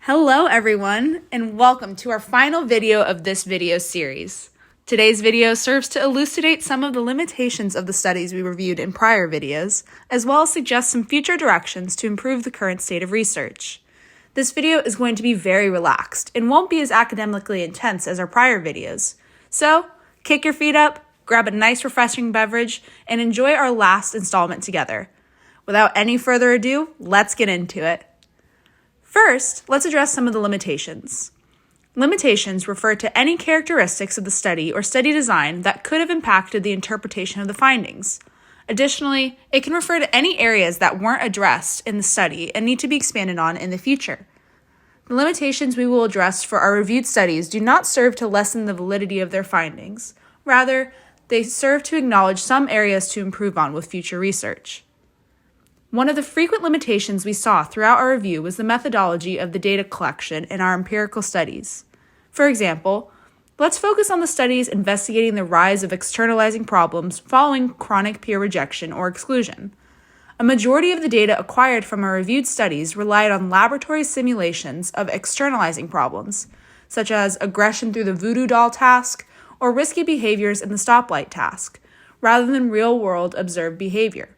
Hello everyone, and welcome to our final video of this video series. Today's video serves to elucidate some of the limitations of the studies we reviewed in prior videos, as well as suggest some future directions to improve the current state of research. This video is going to be very relaxed and won't be as academically intense as our prior videos. So, kick your feet up, grab a nice refreshing beverage, and enjoy our last installment together. Without any further ado, let's get into it. First, let's address some of the limitations. Limitations refer to any characteristics of the study or study design that could have impacted the interpretation of the findings. Additionally, it can refer to any areas that weren't addressed in the study and need to be expanded on in the future. The limitations we will address for our reviewed studies do not serve to lessen the validity of their findings. Rather, they serve to acknowledge some areas to improve on with future research. One of the frequent limitations we saw throughout our review was the methodology of the data collection in our empirical studies. For example, let's focus on the studies investigating the rise of externalizing problems following chronic peer rejection or exclusion. A majority of the data acquired from our reviewed studies relied on laboratory simulations of externalizing problems, such as aggression through the voodoo doll task or risky behaviors in the stoplight task, rather than real-world observed behavior.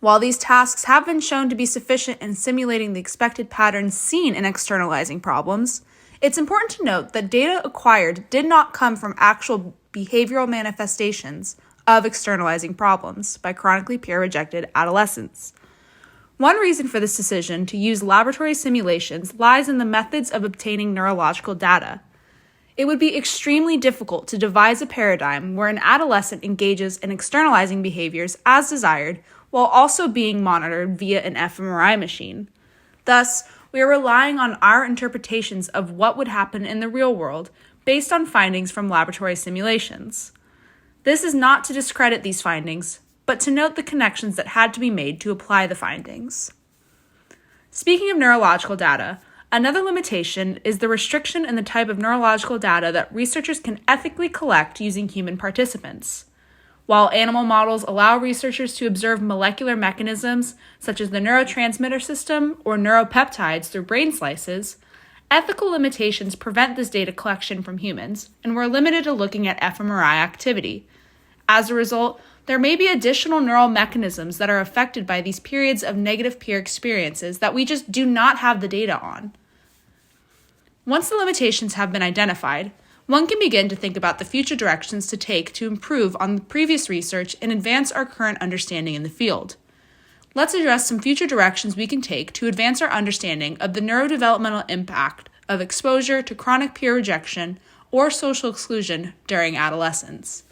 While these tasks have been shown to be sufficient in simulating the expected patterns seen in externalizing problems, it's important to note that data acquired did not come from actual behavioral manifestations of externalizing problems by chronically peer-rejected adolescents. One reason for this decision to use laboratory simulations lies in the methods of obtaining neurological data. It would be extremely difficult to devise a paradigm where an adolescent engages in externalizing behaviors as desired while also being monitored via an fMRI machine. Thus, we are relying on our interpretations of what would happen in the real world based on findings from laboratory simulations. This is not to discredit these findings, but to note the connections that had to be made to apply the findings. Speaking of neurological data, another limitation is the restriction in the type of neurological data that researchers can ethically collect using human participants. While animal models allow researchers to observe molecular mechanisms such as the neurotransmitter system or neuropeptides through brain slices, ethical limitations prevent this data collection from humans, and we're limited to looking at fMRI activity. As a result, there may be additional neural mechanisms that are affected by these periods of negative peer experiences that we just do not have the data on. Once the limitations have been identified, one can begin to think about the future directions to take to improve on the previous research and advance our current understanding in the field. Let's address some future directions we can take to advance our understanding of the neurodevelopmental impact of exposure to chronic peer rejection or social exclusion during adolescence.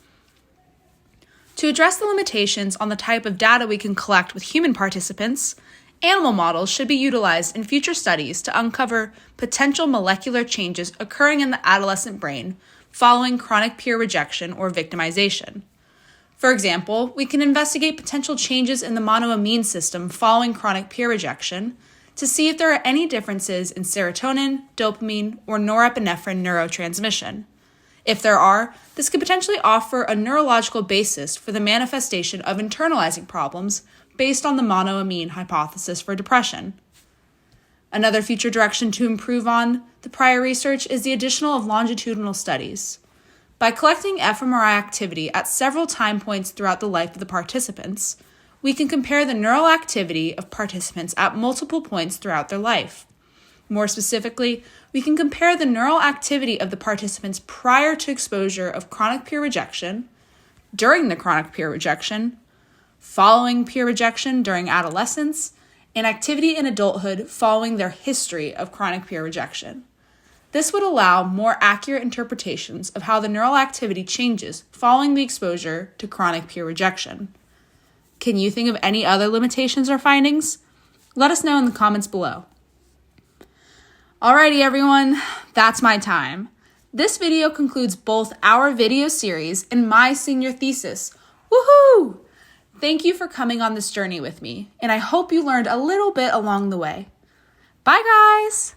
To address the limitations on the type of data we can collect with human participants, animal models should be utilized in future studies to uncover potential molecular changes occurring in the adolescent brain following chronic peer rejection or victimization. For example, we can investigate potential changes in the monoamine system following chronic peer rejection to see if there are any differences in serotonin, dopamine, or norepinephrine neurotransmission. If there are, this could potentially offer a neurological basis for the manifestation of internalizing problems based on the monoamine hypothesis for depression. Another future direction to improve on the prior research is the addition of longitudinal studies. By collecting fMRI activity at several time points throughout the life of the participants, we can compare the neural activity of participants at multiple points throughout their life. More specifically, we can compare the neural activity of the participants prior to exposure of chronic peer rejection, during the chronic peer rejection, following peer rejection during adolescence, and activity in adulthood following their history of chronic peer rejection. This would allow more accurate interpretations of how the neural activity changes following the exposure to chronic peer rejection. Can you think of any other limitations or findings? Let us know in the comments below. Alrighty everyone, that's my time. This video concludes both our video series and my senior thesis. Woohoo! Thank you for coming on this journey with me, and I hope you learned a little bit along the way. Bye guys!